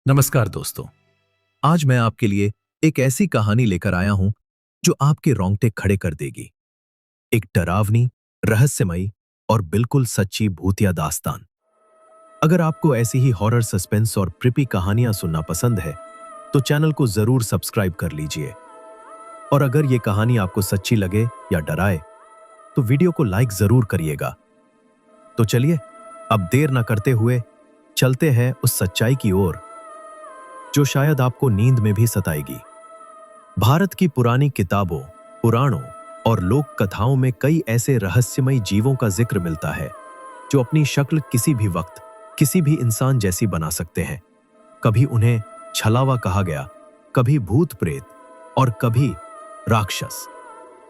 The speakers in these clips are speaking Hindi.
नमस्कार दोस्तों। आज मैं आपके लिए एक ऐसी कहानी लेकर आया हूं जो आपके रोंगटे खड़े कर देगी। एक डरावनी, रहस्यमयी और बिल्कुल सच्ची भूतिया दास्तान। अगर आपको ऐसी ही हॉरर, सस्पेंस और क्रीपी कहानियां सुनना पसंद है तो चैनल को जरूर सब्सक्राइब कर लीजिए। और अगर ये कहानी आपको सच्ची लगे या डराए तो वीडियो को लाइक जरूर करिएगा। तो चलिए अब देर न करते हुए चलते हैं उस सच्चाई की ओर जो शायद आपको नींद में भी सताएगी। भारत की पुरानी किताबों, पुराणों और लोक कथाओं में कई ऐसे रहस्यमयी जीवों का जिक्र मिलता है जो अपनी शक्ल किसी भी वक्त किसी भी इंसान जैसी बना सकते हैं। कभी उन्हें छलावा कहा गया, कभी भूत प्रेत और कभी राक्षस।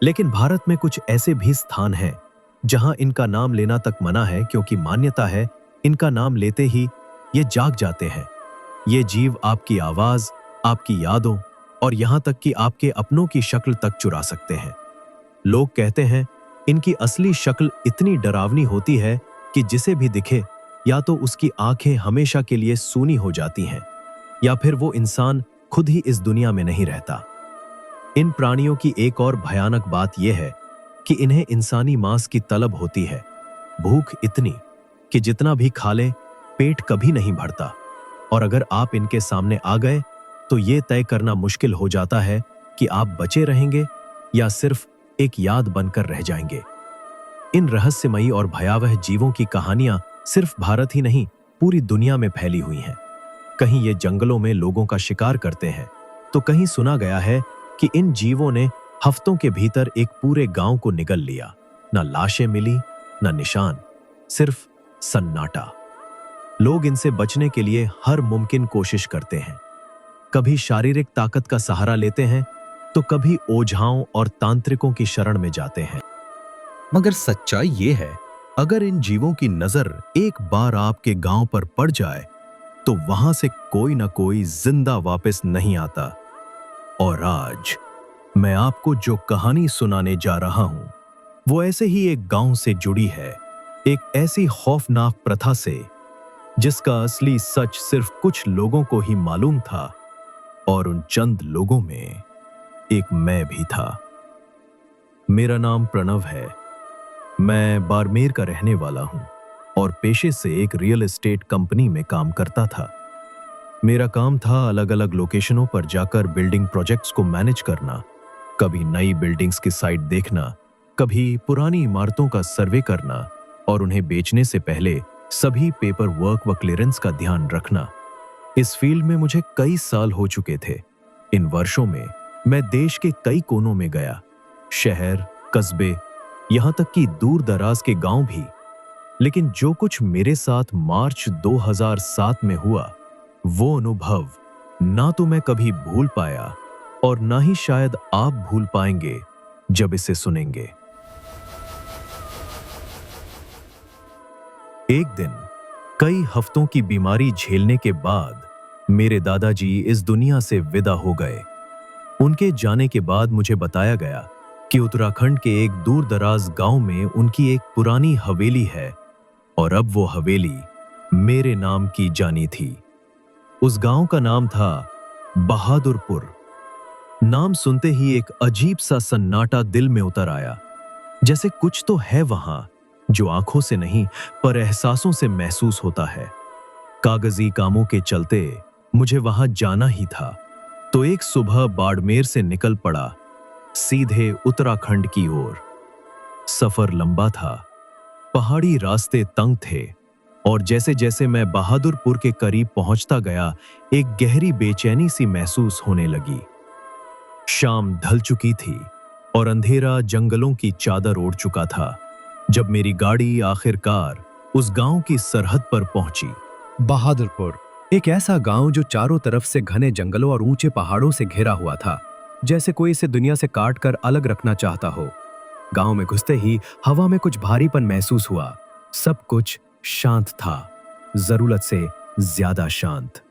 लेकिन भारत में कुछ ऐसे भी स्थान हैं जहां इनका नाम लेना तक मना है, क्योंकि मान्यता है इनका नाम लेते ही ये जाग जाते हैं। ये जीव आपकी आवाज, आपकी यादों और यहां तक कि आपके अपनों की शक्ल तक चुरा सकते हैं। लोग कहते हैं इनकी असली शक्ल इतनी डरावनी होती है कि जिसे भी दिखे या तो उसकी आंखें हमेशा के लिए सूनी हो जाती हैं या फिर वो इंसान खुद ही इस दुनिया में नहीं रहता। इन प्राणियों की एक और भयानक बात यह है कि इन्हें इंसानी मांस की तलब होती है। भूख इतनी कि जितना भी खा लें पेट कभी नहीं भरता। और अगर आप इनके सामने आ गए तो ये तय करना मुश्किल हो जाता है कि आप बचे रहेंगे या सिर्फ एक याद बनकर रह जाएंगे। इन रहस्यमयी और भयावह जीवों की कहानियां सिर्फ भारत ही नहीं, पूरी दुनिया में फैली हुई हैं। कहीं ये जंगलों में लोगों का शिकार करते हैं तो कहीं सुना गया है कि इन जीवों ने हफ्तों के भीतर एक पूरे गांव को निगल लिया। न लाशें मिली, न निशान, सिर्फ सन्नाटा। लोग इनसे बचने के लिए हर मुमकिन कोशिश करते हैं। कभी शारीरिक ताकत का सहारा लेते हैं तो कभी ओझाओं और तांत्रिकों की शरण में जाते हैं। मगर सच्चाई ये है, अगर इन जीवों की नजर एक बार आपके गांव पर पड़ जाए तो वहां से कोई ना कोई जिंदा वापस नहीं आता। और आज मैं आपको जो कहानी सुनाने जा रहा हूं वो ऐसे ही एक गांव से जुड़ी है, एक ऐसी खौफनाक प्रथा से जिसका असली सच सिर्फ कुछ लोगों को ही मालूम था। और उन चंद लोगों में एक मैं भी था। मेरा नाम प्रणव है। मैं बाड़मेर का रहने वाला हूं और पेशे से एक रियल एस्टेट कंपनी में काम करता था। मेरा काम था अलग अलग लोकेशनों पर जाकर बिल्डिंग प्रोजेक्ट्स को मैनेज करना। कभी नई बिल्डिंग्स की साइट देखना, कभी पुरानी इमारतों का सर्वे करना और उन्हें बेचने से पहले सभी पेपर वर्क व क्लियरेंस का ध्यान रखना। इस फील्ड में मुझे कई साल हो चुके थे। इन वर्षों में मैं देश के कई कोनों में गया, शहर, कस्बे, यहां तक कि दूर दराज के गांव भी। लेकिन जो कुछ मेरे साथ मार्च 2007 में हुआ, वो अनुभव ना तो मैं कभी भूल पाया और ना ही शायद आप भूल पाएंगे जब इसे सुनेंगे। एक दिन कई हफ्तों की बीमारी झेलने के बाद मेरे दादाजी इस दुनिया से विदा हो गए। उनके जाने के बाद मुझे बताया गया कि उत्तराखंड के एक दूर दराज गांव में उनकी एक पुरानी हवेली है और अब वो हवेली मेरे नाम की जानी थी। उस गांव का नाम था बहादुरपुर। नाम सुनते ही एक अजीब सा सन्नाटा दिल में उतर आया, जैसे कुछ तो है वहां जो आंखों से नहीं पर एहसासों से महसूस होता है। कागजी कामों के चलते मुझे वहां जाना ही था, तो एक सुबह बाड़मेर से निकल पड़ा सीधे उत्तराखंड की ओर। सफर लंबा था, पहाड़ी रास्ते तंग थे और जैसे जैसे मैं बहादुरपुर के करीब पहुंचता गया एक गहरी बेचैनी सी महसूस होने लगी। शाम ढल चुकी थी और अंधेरा जंगलों की चादर ओढ़ चुका था जब मेरी गाड़ी आखिरकार उस गांव की सरहद पर पहुंची। बहादुरपुर एक ऐसा गांव जो चारों तरफ से घने जंगलों और ऊंचे पहाड़ों से घिरा हुआ था, जैसे कोई इसे दुनिया से काट कर अलग रखना चाहता हो। गांव में घुसते ही हवा में कुछ भारीपन महसूस हुआ। सब कुछ शांत था, जरूरत से ज्यादा शांत,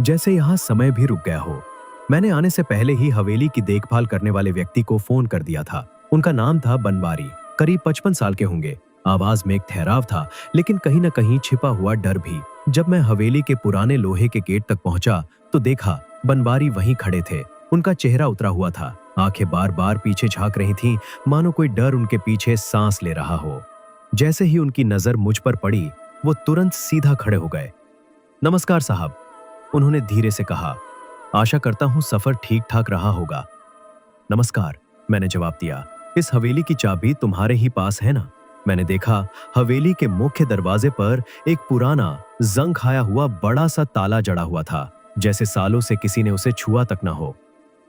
जैसे यहां समय भी रुक गया हो। मैंने आने से पहले ही हवेली की देखभाल करने वाले व्यक्ति को फोन कर दिया था। उनका नाम था बनवारी। करीब 55 साल के होंगे। आवाज में एक ठहराव था, लेकिन कहीं न कहीं छिपा हुआ डर भी। जब मैं हवेली के पुराने लोहे के गेट तक पहुंचा तो देखा बनवारी वहीं खड़े थे। उनका चेहरा उतरा हुआ था, आंखें बार बार पीछे झांक रही थीं, मानो कोई डर उनके पीछे सांस ले रहा हो। जैसे ही उनकी नजर मुझ पर पड़ी, वो तुरंत सीधा खड़े हो गए। नमस्कार साहब, उन्होंने धीरे से कहा। आशा करता हूं सफर ठीक ठाक रहा होगा। नमस्कार, मैंने जवाब दिया। इस हवेली की चाबी तुम्हारे ही पास है ना? मैंने देखा हवेली के मुख्य दरवाजे पर एक पुराना जंग खाया हुआ बड़ा सा ताला जड़ा हुआ था, जैसे सालों से किसी ने उसे छुआ तक न हो।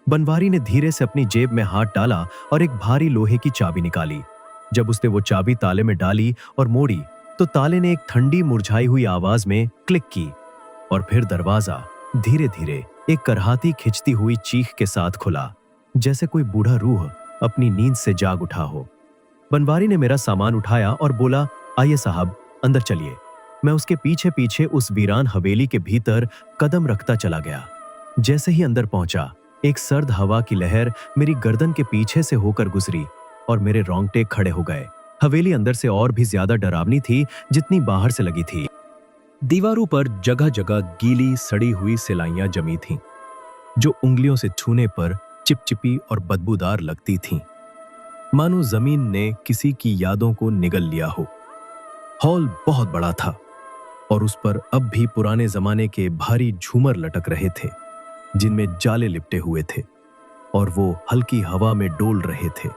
बनवारी ने धीरे से अपनी जेब में हाथ डाला और एक भारी लोहे की चाबी निकाली। जब उसने वो चाबी ताले में डाली और मोड़ी तो ताले ने एक ठंडी मुरझाई हुई आवाज में क्लिक की और फिर दरवाजा धीरे धीरे एक करहाती खिंचती हुई चीख के साथ खुला, जैसे कोई बूढ़ा रूह अपनी नींद से जाग उठा हो। बनवारी ने मेरा सामान उठाया और बोला, आइए साहब, अंदर चलिए। मैं उसके पीछे पीछे उस वीरान हवेली के भीतर कदम रखता चला गया। जैसे ही अंदर पहुंचा, एक सर्द हवा की लहर मेरी गर्दन के पीछे से होकर गुजरी और मेरे रोंगटे खड़े हो गए। हवेली अंदर से और भी ज्यादा डरावनी थी जितनी बाहर से लगी थी। दीवारों पर जगह जगह गीली सड़ी हुई सिलाइयां जमी थीं, जो उंगलियों से छूने पर चिपचिपी और बदबूदार लगती थीं, मानो जमीन ने किसी की यादों को निगल लिया हो। हॉल बहुत बड़ा था और उस पर अब भी पुराने जमाने के भारी झूमर लटक रहे थे, जिनमें जाले लिपटे हुए थे और वो हल्की हवा में डोल रहे थे,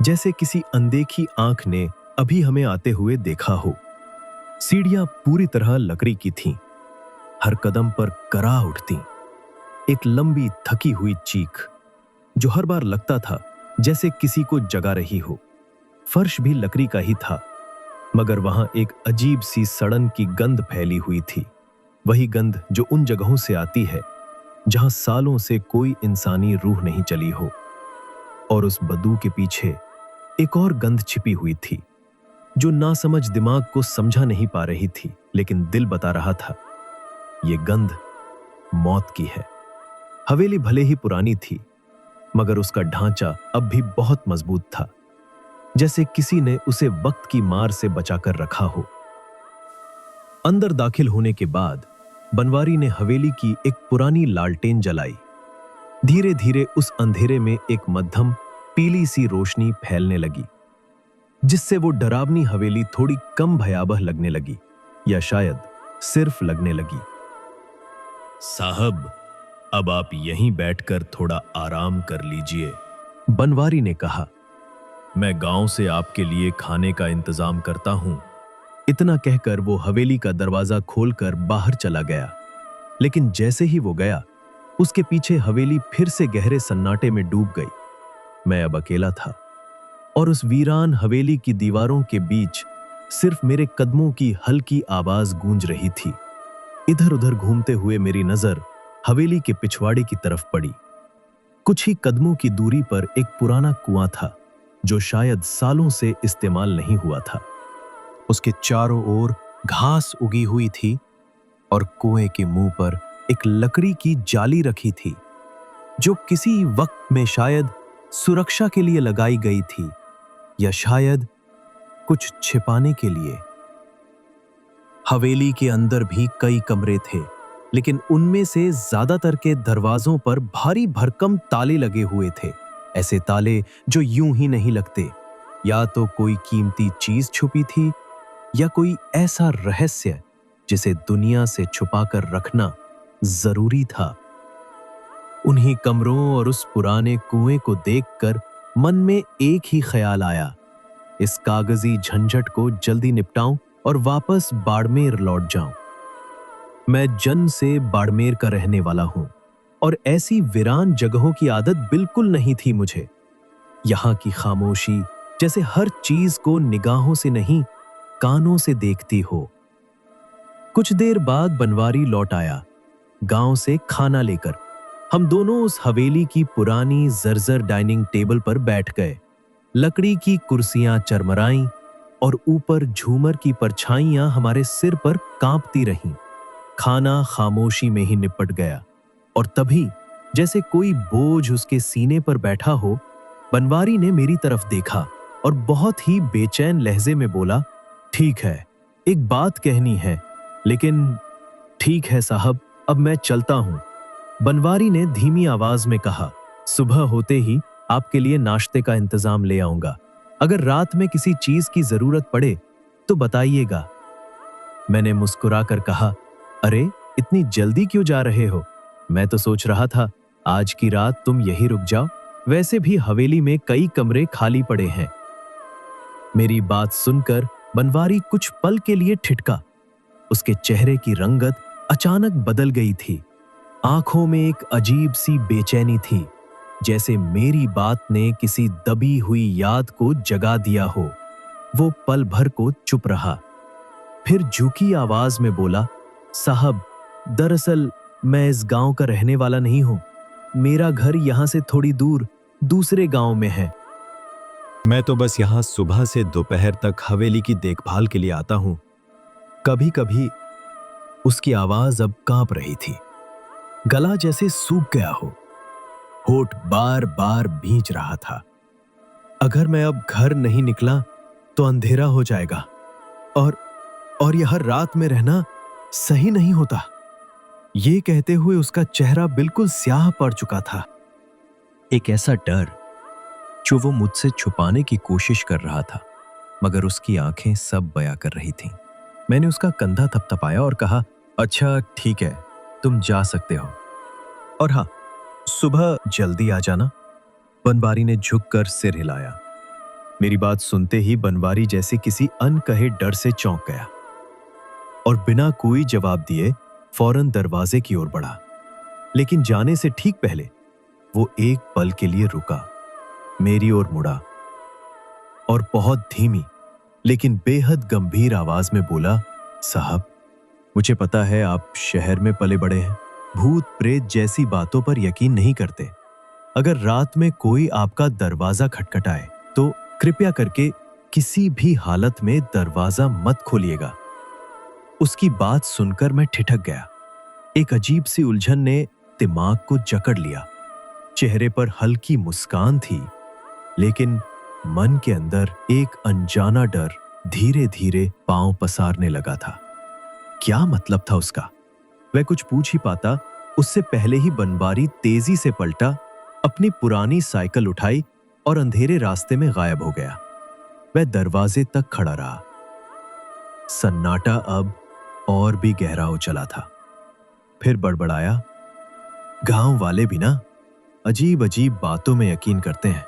जैसे किसी अनदेखी आंख ने अभी हमें आते हुए देखा हो। सीढ़ियां पूरी तरह लकड़ी की थीं, हर कदम पर करा उठती एक लंबी थकी हुई चीख, जो हर बार लगता था जैसे किसी को जगा रही हो। फर्श भी लकड़ी का ही था, मगर वहां एक अजीब सी सड़न की गंध फैली हुई थी, वही गंध जो उन जगहों से आती है जहां सालों से कोई इंसानी रूह नहीं चली हो। और उस बदबू के पीछे एक और गंध छिपी हुई थी, जो नासमझ दिमाग को समझा नहीं पा रही थी, लेकिन दिल बता रहा था, ये गंध मौत की है। हवेली भले ही पुरानी थी, मगर उसका ढांचा अब भी बहुत मजबूत था, जैसे किसी ने उसे वक्त की मार से बचाकर रखा हो। अंदर दाखिल होने के बाद बनवारी ने हवेली की एक पुरानी लालटेन जलाई। धीरे धीरे उस अंधेरे में एक मध्यम पीली सी रोशनी फैलने लगी, जिससे वो डरावनी हवेली थोड़ी कम भयावह लगने लगी, या शायद सिर्फ लगने लगी। साहब, अब आप यहीं बैठकर थोड़ा आराम कर लीजिए, बनवारी ने कहा। मैं गांव से आपके लिए खाने का इंतजाम करता हूं। इतना कहकर वो हवेली का दरवाजा खोलकर बाहर चला गया, लेकिन जैसे ही वो गया, उसके पीछे हवेली फिर से गहरे सन्नाटे में डूब गई। मैं अब अकेला था और उस वीरान हवेली की दीवारों के बीच सिर्फ मेरे कदमों की हल्की आवाज गूंज रही थी। इधर उधर घूमते हुए मेरी नजर हवेली के पिछवाड़े की तरफ पड़ी। कुछ ही कदमों की दूरी पर एक पुराना कुआं था, जो शायद सालों से इस्तेमाल नहीं हुआ था। उसके चारों ओर घास उगी हुई थी और कुएं के मुंह पर एक लकड़ी की जाली रखी थी, जो किसी वक्त में शायद सुरक्षा के लिए लगाई गई थी, या शायद कुछ छिपाने के लिए। हवेली के अंदर भी कई कमरे थे, लेकिन उनमें से ज्यादातर के दरवाजों पर भारी भरकम ताले लगे हुए थे, ऐसे ताले जो यूं ही नहीं लगते। या तो कोई कीमती चीज छुपी थी, या कोई ऐसा रहस्य जिसे दुनिया से छुपाकर रखना जरूरी था। उन्हीं कमरों और उस पुराने कुएं को देखकर मन में एक ही ख्याल आया, इस कागजी झंझट को जल्दी निपटाऊं और वापस बाड़मेर लौट जाऊं। मैं जन्म से बाड़मेर का रहने वाला हूं और ऐसी वीरान जगहों की आदत बिल्कुल नहीं थी मुझे। यहां की खामोशी जैसे हर चीज को निगाहों से नहीं, कानों से देखती हो। कुछ देर बाद बनवारी लौट आया, गांव से खाना लेकर। हम दोनों उस हवेली की पुरानी जर्जर डाइनिंग टेबल पर बैठ गए। लकड़ी की कुर्सियां चरमराईं और ऊपर झूमर की परछाइयां हमारे सिर पर कांपती रहीं। खाना खामोशी में ही निपट गया और तभी जैसे कोई बोझ उसके सीने पर बैठा हो, बनवारी ने मेरी तरफ देखा और बहुत ही बेचैन लहजे में बोला, ठीक है, एक बात कहनी है, लेकिन ठीक है साहब, अब मैं चलता हूं। बनवारी ने धीमी आवाज में कहा, सुबह होते ही आपके लिए नाश्ते का इंतजाम ले आऊंगा। अगर रात में किसी चीज की जरूरत पड़े तो बताइएगा। मैंने मुस्कुराकर कहा, अरे इतनी जल्दी क्यों जा रहे हो? मैं तो सोच रहा था आज की रात तुम यहीं रुक जाओ, वैसे भी हवेली में कई कमरे खाली पड़े हैं। मेरी बात सुनकर बनवारी कुछ पल के लिए ठिठका। उसके चेहरे की रंगत अचानक बदल गई थी। आंखों में एक अजीब सी बेचैनी थी, जैसे मेरी बात ने किसी दबी हुई याद को जगा दिया हो। वो पल भर को चुप रहा, फिर झुकी आवाज में बोला, साहब, दरअसल मैं इस गांव का रहने वाला नहीं हूं। मेरा घर यहां से थोड़ी दूर दूसरे गांव में है। मैं तो बस यहां सुबह से दोपहर तक हवेली की देखभाल के लिए आता हूं। कभी कभी उसकी आवाज अब कांप रही थी, गला जैसे सूख गया हो, होठ बार बार भींच रहा था। अगर मैं अब घर नहीं निकला तो अंधेरा हो जाएगा और यह रात में रहना सही नहीं होता। ये कहते हुए उसका चेहरा बिल्कुल स्याह पड़ चुका था। एक ऐसा डर जो वो मुझसे छुपाने की कोशिश कर रहा था, मगर उसकी आंखें सब बयां कर रही थीं। मैंने उसका कंधा थपथपाया और कहा, अच्छा ठीक है, तुम जा सकते हो, और हाँ, सुबह जल्दी आ जाना। बनवारी ने झुककर सिर हिलाया। मेरी बात सुनते ही बनवारी जैसे किसी अनकहे डर से चौंक गया और बिना कोई जवाब दिए फौरन दरवाजे की ओर बढ़ा। लेकिन जाने से ठीक पहले वो एक पल के लिए रुका, मेरी ओर मुड़ा और बहुत धीमी लेकिन बेहद गंभीर आवाज में बोला, साहब, मुझे पता है आप शहर में पले बड़े हैं, भूत प्रेत जैसी बातों पर यकीन नहीं करते। अगर रात में कोई आपका दरवाजा खटखटाए तो कृपया करके किसी भी हालत में दरवाजा मत खोलिएगा। उसकी बात सुनकर मैं ठिठक गया। एक अजीब सी उलझन ने दिमाग को जकड़ लिया। चेहरे पर हल्की मुस्कान थी, लेकिन मन के अंदर एक अनजाना डर धीरे धीरे पांव पसारने लगा था। क्या मतलब था उसका? वह कुछ पूछ ही पाता उससे पहले ही बनवारी तेजी से पलटा, अपनी पुरानी साइकिल उठाई और अंधेरे रास्ते में गायब हो गया। वह दरवाजे तक खड़ा रहा। सन्नाटा अब और भी गहरा हो चला था। फिर बड़बड़ाया, गांव वाले भी ना अजीब अजीब बातों में यकीन करते हैं।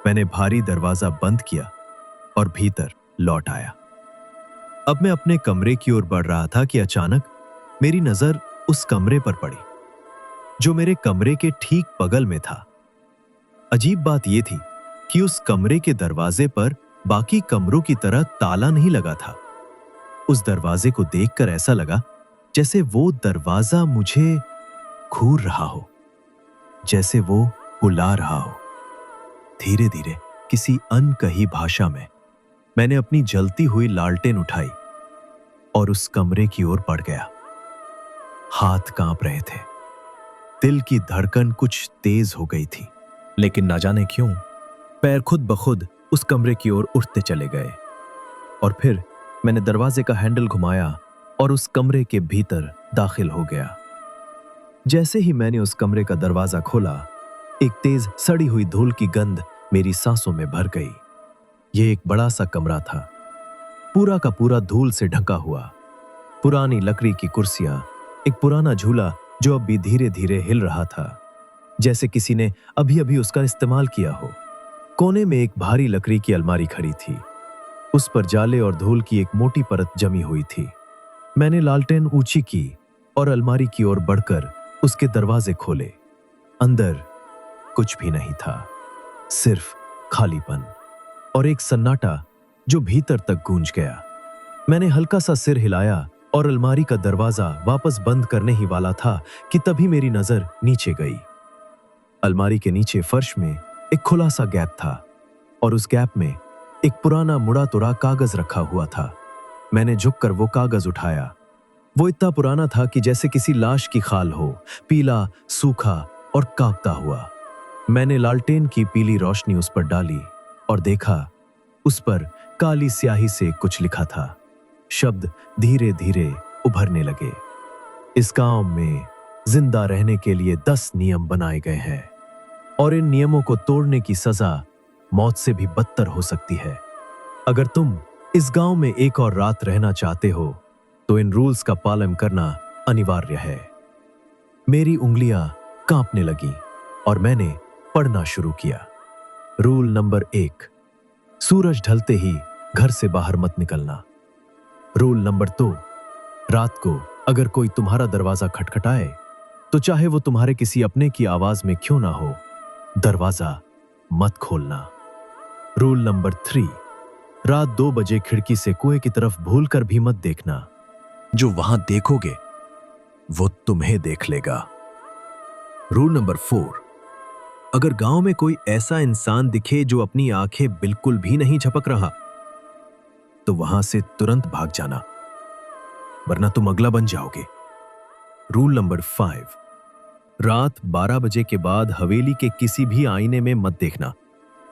मैंने भारी दरवाजा बंद किया और भीतर लौट आया। अब मैं अपने कमरे की ओर बढ़ रहा था कि अचानक मेरी नजर उस कमरे पर पड़ी जो मेरे कमरे के ठीक बगल में था। अजीब बात यह थी कि उस कमरे के दरवाजे पर बाकी कमरों की तरह ताला नहीं लगा था। उस दरवाजे को देखकर ऐसा लगा जैसे वो दरवाजा मुझे घूर रहा हो, जैसे वो बुला रहा हो। धीरे धीरे किसी अनकही भाषा में मैंने अपनी जलती हुई लालटेन उठाई और उस कमरे की ओर बढ़ गया। हाथ कांप रहे थे, दिल की धड़कन कुछ तेज हो गई थी, लेकिन ना जाने क्यों पैर खुद ब खुद उस कमरे की ओर उठते चले गए। और फिर मैंने दरवाजे का हैंडल घुमाया और उस कमरे के भीतर दाखिल हो गया। जैसे ही मैंने उस कमरे का दरवाजा खोला, एक तेज सड़ी हुई धूल की गंध मेरी सांसों में भर गई। यह एक बड़ा सा कमरा था, पूरा का पूरा धूल से ढका हुआ। पुरानी लकड़ी की कुर्सियां, एक पुराना झूला जो अब भी धीरे धीरे हिल रहा था, जैसे किसी ने अभी अभी उसका इस्तेमाल किया हो। कोने में एक भारी लकड़ी की अलमारी खड़ी थी, उस पर जाले और धूल की एक मोटी परत जमी हुई थी। मैंने लालटेन ऊंची की और अलमारी की ओर बढ़कर उसके दरवाजे खोले। अंदर कुछ भी नहीं था, सिर्फ खालीपन और एक सन्नाटा जो भीतर तक गूंज गया। मैंने हल्का सा सिर हिलाया और अलमारी का दरवाजा वापस बंद करने ही वाला था कि तभी मेरी नजर नीचे गई। अलमारी के नीचे फर्श में एक खुला सा गैप था और उस गैप में एक पुराना मुड़ा तुड़ा कागज रखा हुआ था। मैंने झुककर वो कागज उठाया। वो इतना पुराना था कि जैसे किसी लाश की खाल हो, पीला, सूखा और कांपता हुआ। मैंने लालटेन की पीली रोशनी उस पर डाली और देखा, उस पर काली स्याही से कुछ लिखा था। शब्द धीरे धीरे उभरने लगे। इस गांव में जिंदा रहने के लिए 10 नियम बनाए गए हैं और इन नियमों को तोड़ने की सजा मौत से भी बदतर हो सकती है। अगर तुम इस गांव में एक और रात रहना चाहते हो तो इन रूल्स का पालन करना अनिवार्य है। मेरी उंगलियां कांपने लगी और मैंने पढ़ना शुरू किया। रूल नंबर 1, सूरज ढलते ही घर से बाहर मत निकलना। रूल नंबर 2, रात को अगर कोई तुम्हारा दरवाजा खटखटाए तो चाहे वो तुम्हारे किसी अपने की आवाज में क्यों ना हो, दरवाजा मत खोलना। रूल नंबर 3, रात 2 बजे खिड़की से कुएं की तरफ भूलकर भी मत देखना। जो वहां देखोगे वो तुम्हें देख लेगा। रूल नंबर 4, अगर गांव में कोई ऐसा इंसान दिखे जो अपनी आंखें बिल्कुल भी नहीं झपक रहा तो वहां से तुरंत भाग जाना, वरना तुम अगला बन जाओगे। रूल नंबर 5, रात 12 बजे के बाद हवेली के किसी भी आईने में मत देखना।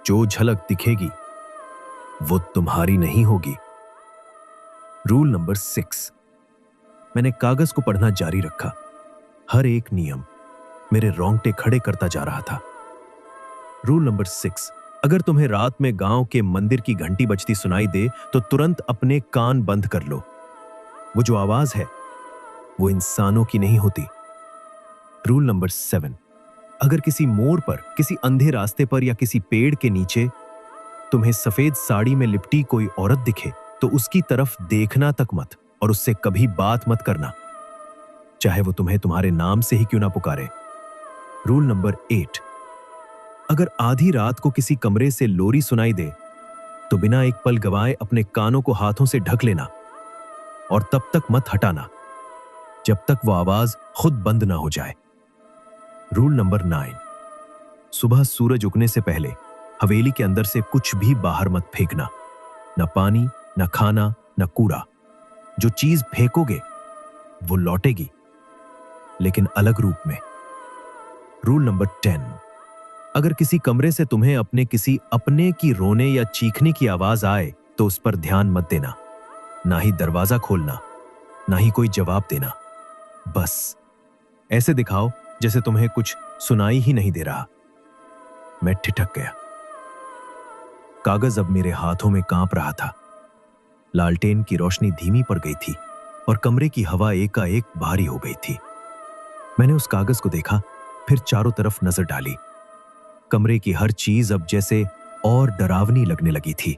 जो झलक दिखेगी वो तुम्हारी नहीं होगी। रूल नंबर 6, मैंने कागज को पढ़ना जारी रखा। हर एक नियम मेरे रोंगटे खड़े करता जा रहा था। रूल नंबर 6, अगर तुम्हें रात में गांव के मंदिर की घंटी बजती सुनाई दे तो तुरंत अपने कान बंद कर लो। वो जो आवाज है वो इंसानों की नहीं होती। रूल नंबर 7, अगर किसी मोड़ पर, किसी अंधे रास्ते पर या किसी पेड़ के नीचे तुम्हें सफेद साड़ी में लिपटी कोई औरत दिखे तो उसकी तरफ देखना तक मत और उससे कभी बात मत करना, चाहे वो तुम्हें तुम्हारे नाम से ही क्यों ना पुकारे। रूल नंबर 8, अगर आधी रात को किसी कमरे से लोरी सुनाई दे तो बिना एक पल गवाए अपने कानों को हाथों से ढक लेना और तब तक मत हटाना जब तक वो आवाज खुद बंद ना हो जाए। रूल नंबर 9, सुबह सूरज उगने से पहले हवेली के अंदर से कुछ भी बाहर मत फेंकना, न पानी, न खाना, न कूड़ा। जो चीज फेंकोगे वो लौटेगी, लेकिन अलग रूप में। रूल नंबर 10, अगर किसी कमरे से तुम्हें अपने किसी अपने की रोने या चीखने की आवाज आए तो उस पर ध्यान मत देना, ना ही दरवाजा खोलना, ना ही कोई जवाब देना। बस ऐसे दिखाओ जैसे तुम्हें कुछ सुनाई ही नहीं दे रहा। मैं ठिठक गया। कागज अब मेरे हाथों में कांप रहा था। लालटेन की रोशनी धीमी पड़ गई थी और कमरे की हवा एकाएक भारी हो गई थी। मैंने उस कागज को देखा, फिर चारों तरफ नजर डाली। कमरे की हर चीज अब जैसे और डरावनी लगने लगी थी।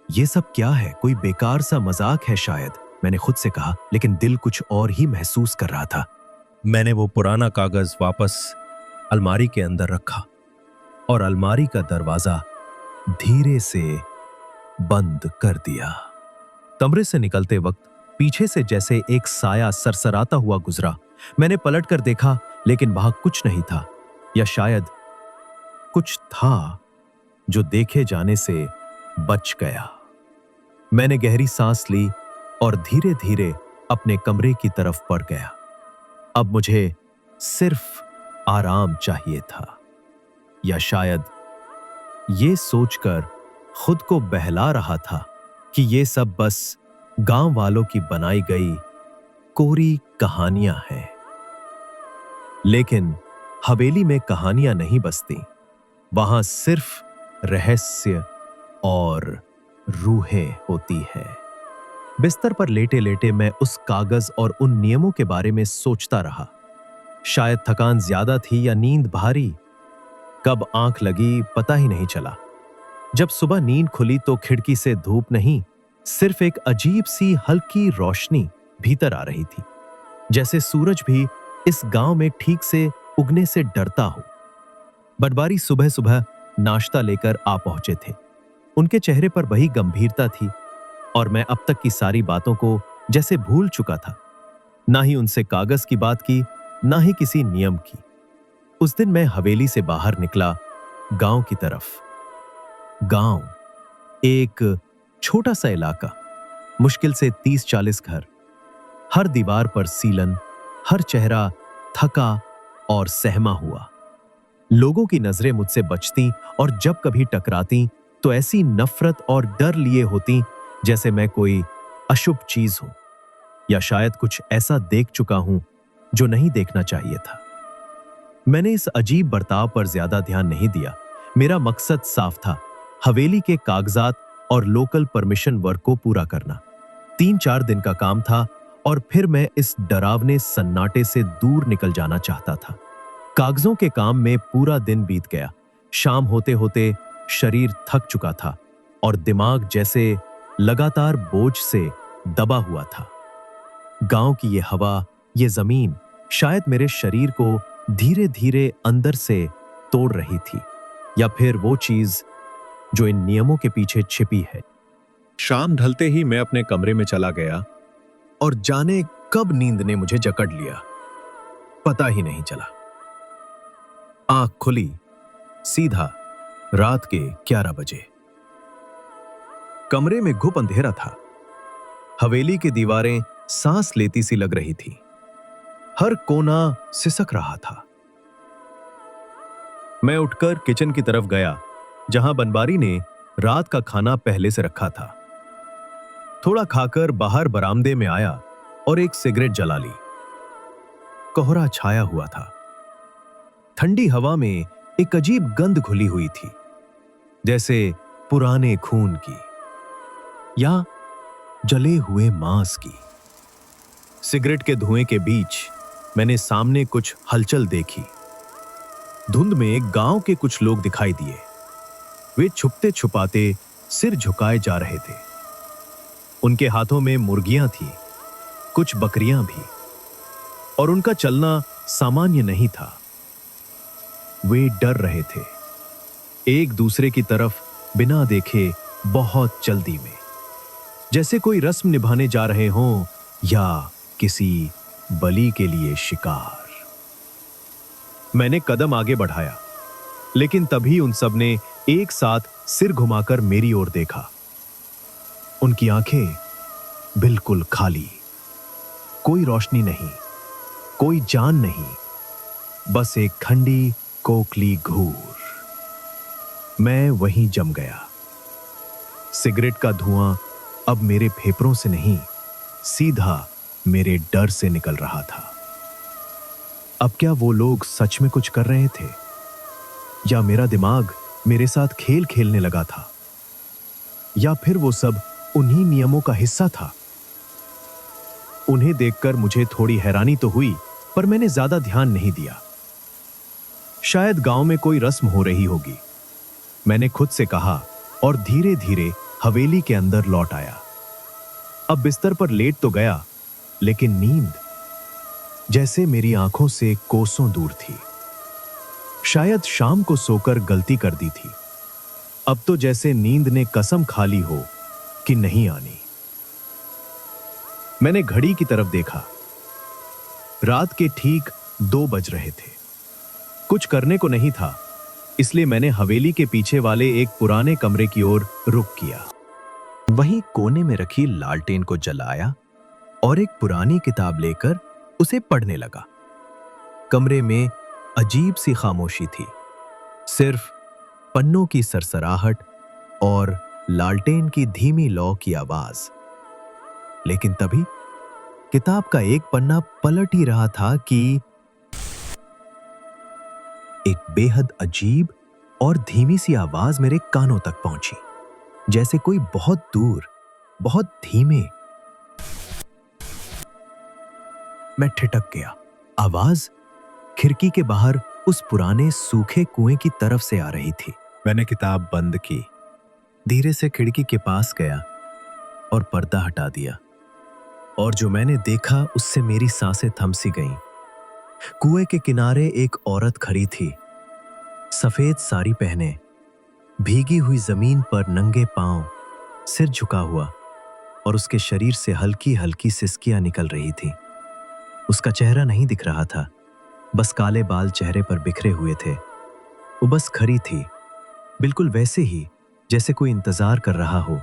ये सब क्या है? कोई बेकार सा मजाक है शायद, मैंने खुद से कहा, लेकिन दिल कुछ और ही महसूस कर रहा था। मैंने वो पुराना कागज वापस अलमारी के अंदर रखा और अलमारी का दरवाजा धीरे से बंद कर दिया। कमरे से निकलते वक्त पीछे से जैसे एक साया सरसराता हुआ गुजरा। मैंने पलटकर देखा, लेकिन वहां कुछ नहीं था, या शायद कुछ था जो देखे जाने से बच गया। मैंने गहरी सांस ली और धीरे धीरे अपने कमरे की तरफ बढ़ गया। अब मुझे सिर्फ आराम चाहिए था, या शायद ये सोचकर खुद को बहला रहा था कि ये सब बस गांव वालों की बनाई गई कोरी कहानियां हैं। लेकिन हवेली में कहानियां नहीं बसती, वहां सिर्फ रहस्य और रूहें होती है। बिस्तर पर लेटे लेटे मैं उस कागज और उन नियमों के बारे में सोचता रहा। शायद थकान ज्यादा थी या नींद भारी। कब आंख लगी पता ही नहीं चला। जब सुबह नींद खुली तो खिड़की से धूप नहीं, सिर्फ एक अजीब सी हल्की रोशनी भीतर आ रही थी, जैसे सूरज भी इस गांव में ठीक से उगने से डरता हो। बटवारी सुबह सुबह नाश्ता लेकर आ पहुंचे थे। उनके चेहरे पर वही गंभीरता थी और मैं अब तक की सारी बातों को जैसे भूल चुका था। ना ही उनसे कागज की बात की, ना ही किसी नियम की। उस दिन मैं हवेली से बाहर निकला गांव की तरफ। गांव एक छोटा सा इलाका, मुश्किल से 30-40 घर, हर दीवार पर सीलन, हर चेहरा थका और सहमा हुआ। लोगों की नजरें मुझसे बचती और जब कभी टकराती तो ऐसी नफरत और डर लिए होती जैसे मैं कोई अशुभ चीज हूं, या शायद कुछ ऐसा देख चुका हूं जो नहीं देखना चाहिए था। मैंने इस अजीब बर्ताव पर ज्यादा ध्यान नहीं दिया। मेरा मकसद साफ था, हवेली के कागजात और लोकल परमिशन वर्क को पूरा करना। 3-4 दिन का काम था और फिर मैं इस डरावने सन्नाटे से दूर निकल जाना चाहता था। कागजों के काम में पूरा दिन बीत गया। शाम होते होते शरीर थक चुका था और दिमाग जैसे लगातार बोझ से दबा हुआ था। गांव की ये हवा, ये जमीन शायद मेरे शरीर को धीरे धीरे अंदर से तोड़ रही थी, या फिर वो चीज जो इन नियमों के पीछे छिपी है। शाम ढलते ही मैं अपने कमरे में चला गया और जाने कब नींद ने मुझे जकड़ लिया, पता ही नहीं चला। आंख खुली सीधा रात के 11 बजे। कमरे में घुप अंधेरा था। हवेली की दीवारें सांस लेती सी लग रही थी। हर कोना सिसक रहा था। मैं उठकर किचन की तरफ गया, जहां बनबारी ने रात का खाना पहले से रखा था। थोड़ा खाकर बाहर बरामदे में आया और एक सिगरेट जला ली। कोहरा छाया हुआ था। ठंडी हवा में एक अजीब गंध घुली हुई थी, जैसे पुराने खून की या जले हुए मांस की। सिगरेट के धुएं के बीच मैंने सामने कुछ हलचल देखी। धुंध में गांव के कुछ लोग दिखाई दिए। वे छुपते छुपाते सिर झुकाए जा रहे थे। उनके हाथों में मुर्गियां थी, कुछ बकरियां भी, और उनका चलना सामान्य नहीं था। वे डर रहे थे, एक दूसरे की तरफ बिना देखे, बहुत जल्दी में, जैसे कोई रस्म निभाने जा रहे हों या किसी बलि के लिए शिकार। मैंने कदम आगे बढ़ाया, लेकिन तभी उन सब ने एक साथ सिर घुमाकर मेरी ओर देखा। उनकी आंखें बिल्कुल खाली, कोई रोशनी नहीं, कोई जान नहीं, बस एक ठंडी कोकली घूर। मैं वहीं जम गया। सिगरेट का धुआं अब मेरे फेफड़ों से नहीं, सीधा मेरे डर से निकल रहा था। अब क्या वो लोग सच में कुछ कर रहे थे, या मेरा दिमाग मेरे साथ खेल खेलने लगा था, या फिर वो सब उन्हीं नियमों का हिस्सा था। उन्हें देखकर मुझे थोड़ी हैरानी तो हुई, पर मैंने ज्यादा ध्यान नहीं दिया। शायद गांव में कोई रस्म हो रही होगी, मैंने खुद से कहा, और धीरे धीरे हवेली के अंदर लौट आया। अब बिस्तर पर लेट तो गया, लेकिन नींद जैसे मेरी आंखों से कोसों दूर थी। शायद शाम को सोकर गलती कर दी थी। अब तो जैसे नींद ने कसम खा ली हो कि नहीं आनी। मैंने घड़ी की तरफ देखा। रात के ठीक 2 बज रहे थे। कुछ करने को नहीं था, इसलिए मैंने हवेली के पीछे वाले एक पुराने कमरे की ओर रुख किया। वहीं कोने में रखी लालटेन को जलाया और एक पुरानी किताब लेकर उसे पढ़ने लगा। कमरे में अजीब सी खामोशी थी, सिर्फ पन्नों की सरसराहट और लालटेन की धीमी लौ की आवाज। लेकिन तभी किताब का एक पन्ना पलट ही रहा था कि एक बेहद अजीब और धीमी सी आवाज मेरे कानों तक पहुंची, जैसे कोई बहुत दूर, बहुत धीमे। मैं ठिठक गया। आवाज खिड़की के बाहर उस पुराने सूखे कुएं की तरफ से आ रही थी। मैंने किताब बंद की, धीरे से खिड़की के पास गया और पर्दा हटा दिया, और जो मैंने देखा उससे मेरी सांसें थम सी गईं। कुएं के किनारे एक औरत खड़ी थी, सफेद साड़ी पहने, भीगी हुई जमीन पर नंगे पांव, सिर झुका हुआ, और उसके शरीर से हल्की हल्की सिसकियां निकल रही थी। उसका चेहरा नहीं दिख रहा था, बस काले बाल चेहरे पर बिखरे हुए थे। वो बस खड़ी थी, बिल्कुल वैसे ही जैसे कोई इंतजार कर रहा हो,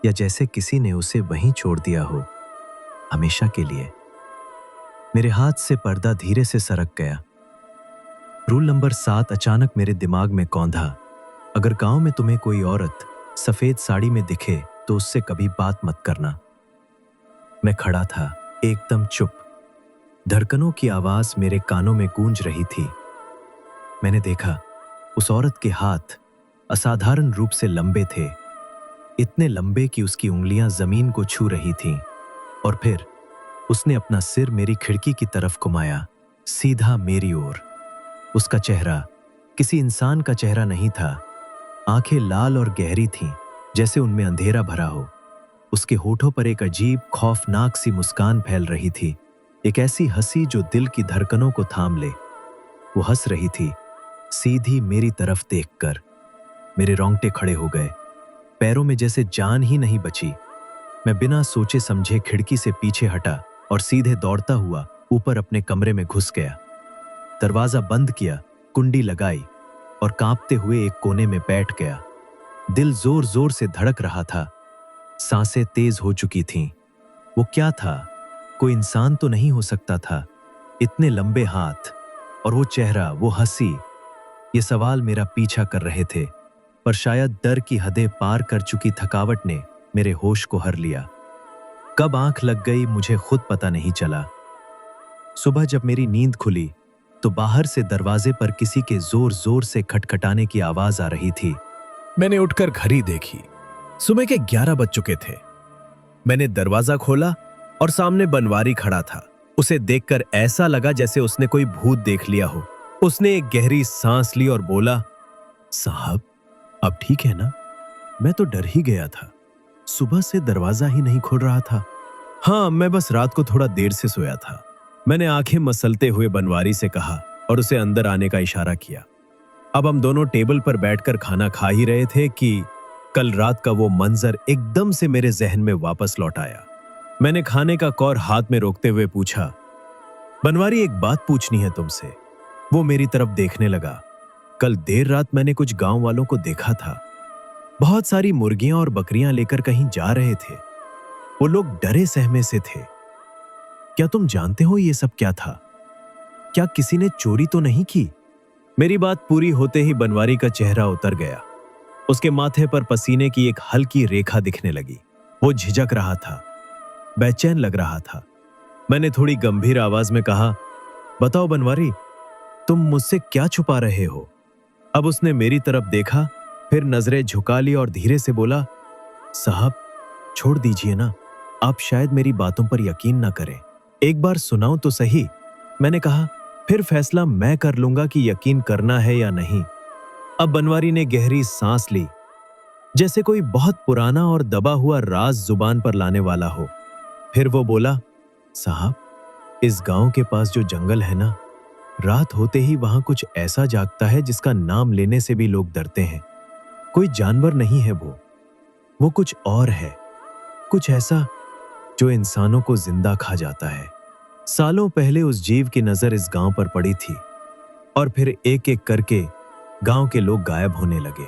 या जैसे किसी ने उसे वहीं छोड़ दिया हो, हमेशा के लिए। मेरे हाथ से पर्दा धीरे से सरक गया। रूल नंबर 7 अचानक मेरे दिमाग में कौंधा। अगर गांव में तुम्हें कोई औरत सफेद साड़ी में दिखे तो उससे कभी बात मत करना। मैं खड़ा था, एकदम चुप, धड़कनों की आवाज मेरे कानों में गूंज रही थी। मैंने देखा उस औरत के हाथ असाधारण रूप से लंबे थे, इतने लंबे कि उसकी उंगलियां जमीन को छू रही थीं। और फिर उसने अपना सिर मेरी खिड़की की तरफ घुमाया, सीधा मेरी ओर। उसका चेहरा किसी इंसान का चेहरा नहीं था। आंखें लाल और गहरी थीं, जैसे उनमें अंधेरा भरा हो। उसके होठों पर एक अजीब खौफनाक सी मुस्कान फैल रही थी, एक ऐसी हंसी जो दिल की धड़कनों को थाम ले। वो हंस रही थी, सीधी मेरी तरफ देखकर। मेरे रोंगटे खड़े हो गए, पैरों में जैसे जान ही नहीं बची। मैं बिना सोचे समझे खिड़की से पीछे हटा और सीधे दौड़ता हुआ ऊपर अपने कमरे में घुस गया। दरवाजा बंद किया, कुंडी लगाई और कांपते हुए एक कोने में बैठ गया। दिल जोर जोर से धड़क रहा था, सांसें तेज हो चुकी थीं। वो क्या था? कोई इंसान तो नहीं हो सकता था। इतने लंबे हाथ और वो चेहरा, वो हंसी। ये सवाल मेरा पीछा कर रहे थे, पर शायद डर की हदें पार कर चुकी थकावट ने मेरे होश को हर लिया। कब आंख लग गई मुझे खुद पता नहीं चला। सुबह जब मेरी नींद खुली तो बाहर से दरवाजे पर किसी के जोर जोर से खटखटाने की आवाज आ रही थी। मैंने उठकर घड़ी देखी। सुबह के 11 बज चुके थे। मैंने दरवाजा खोला और सामने बनवारी खड़ा था। उसे देखकर ऐसा लगा जैसे उसने कोई भूत देख लिया हो। उसने एक गहरी सांस ली और बोला, साहब, अब ठीक है ना? मैं तो डर ही गया था। सुबह से दरवाजा ही नहीं खुल रहा था। हाँ, मैं बस रात को थोड़ा देर से सोया था। मैंने आंखें मसलते हुए बनवारी से कहा और उसे अंदर आने का इशारा किया। अब हम दोनों टेबल पर बैठकर खाना खा ही रहे थे कि कल रात का वो मंजर एकदम से मेरे जहन में वापस लौट आया। मैंने खाने का कौर हाथ में रोकते हुए पूछा, बनवारी, एक बात पूछनी है तुमसे। वो मेरी तरफ देखने लगा। कल देर रात मैंने कुछ गांव वालों को देखा था। बहुत सारी मुर्गियां और बकरियां लेकर कहीं जा रहे थे। वो लोग डरे सहमे से थे। क्या तुम जानते हो ये सब क्या था? क्या किसी ने चोरी तो नहीं की? मेरी बात पूरी होते ही बनवारी का चेहरा उतर गया। उसके माथे पर पसीने की एक हल्की रेखा दिखने लगी। वो झिझक रहा था, बेचैन लग रहा था। मैंने थोड़ी गंभीर आवाज में कहा, बताओ बनवारी, तुम मुझसे क्या छुपा रहे हो? अब उसने मेरी तरफ देखा, फिर नजरें झुका ली और धीरे से बोला, साहब, छोड़ दीजिए ना। आप शायद मेरी बातों पर यकीन ना करें। एक बार सुनाओ तो सही। मैंने कहा, फिर फैसला मैं कर लूंगा कि यकीन करना है या नहीं। अब बनवारी ने गहरी सांस ली, जैसे कोई बहुत पुराना और दबा हुआ राज जुबान पर लाने वाला हो। फिर वो बोला, साहब, इस गांव के पास जो जंगल है ना, रात होते ही वहां कुछ ऐसा जागता है जिसका नाम लेने से भी लोग डरते हैं। कोई जानवर नहीं है वो कुछ और है, कुछ ऐसा जो इंसानों को जिंदा खा जाता है। सालों पहले उस जीव की नजर इस गांव पर पड़ी थी और फिर एक एक करके गांव के लोग गायब होने लगे।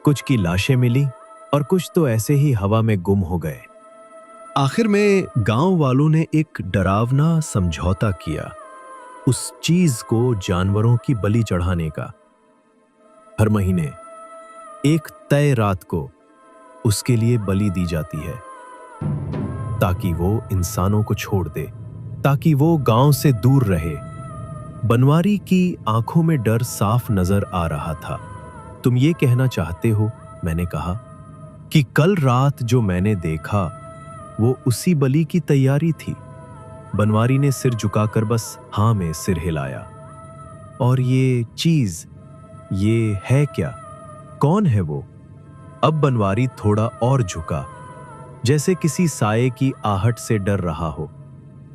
कुछ की लाशें मिली और कुछ तो ऐसे ही हवा में गुम हो गए। आखिर में गांव वालों ने एक डरावना समझौता किया, उस चीज को जानवरों की बलि चढ़ाने का। हर महीने एक तय रात को उसके लिए बलि दी जाती है, ताकि वो इंसानों को छोड़ दे, ताकि वो गांव से दूर रहे। बनवारी की आंखों में डर साफ नजर आ रहा था। तुम ये कहना चाहते हो, मैंने कहा, कि कल रात जो मैंने देखा वो उसी बलि की तैयारी थी? बनवारी ने सिर झुकाकर बस हां में सिर हिलाया। और ये चीज, ये है क्या? कौन है वो? अब बनवारी थोड़ा और झुका, जैसे किसी साये की आहट से डर रहा हो।